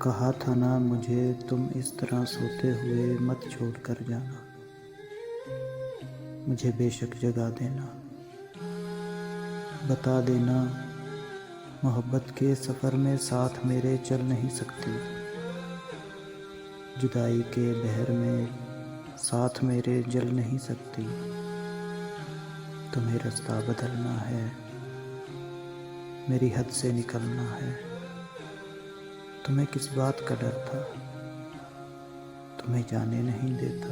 कहा था ना मुझे तुम इस तरह सोते हुए मत छोड़ कर जाना। मुझे बेशक जगा देना, बता देना मोहब्बत के सफ़र में साथ मेरे चल नहीं सकती। जुदाई के बहर में साथ मेरे जल नहीं सकती। तुम्हें रास्ता बदलना है, मेरी हद से निकलना है। तुम्हें किस बात का डर था, तुम्हें जाने नहीं देता।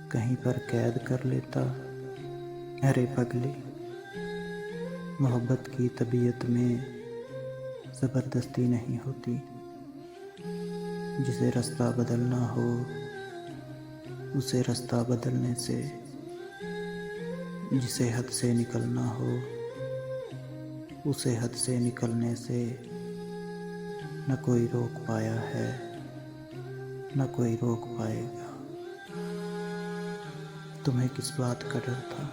कहीं पर कैद कर लेता। अरे पगली, मोहब्बत की तबीयत में ज़बरदस्ती नहीं होती। जिसे रास्ता बदलना हो उसे रास्ता बदलने से, जिसे हद से निकलना हो उसे हद से निकलने से न कोई रोक पाया है, न कोई रोक पाएगा। तुम्हें किस बात का डर था,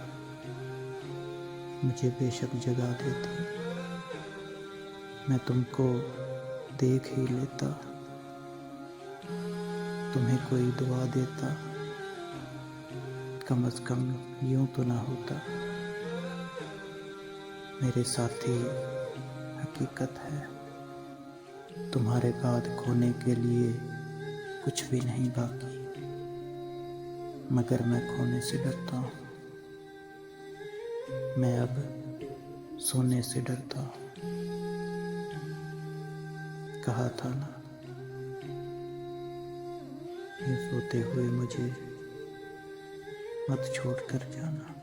मुझे बेशक जगा देती। मैं तुमको देख ही लेता, तुम्हें कोई दुआ देता। कम से कम यूं तो ना होता। मेरे साथी, हकीकत है तुम्हारे बाद खोने के लिए कुछ भी नहीं बाकी। मगर मैं खोने से डरता हूँ, मैं अब सोने से डरता हूँ। कहा था ना ये सोते हुए मुझे मत छोड़ कर जाना।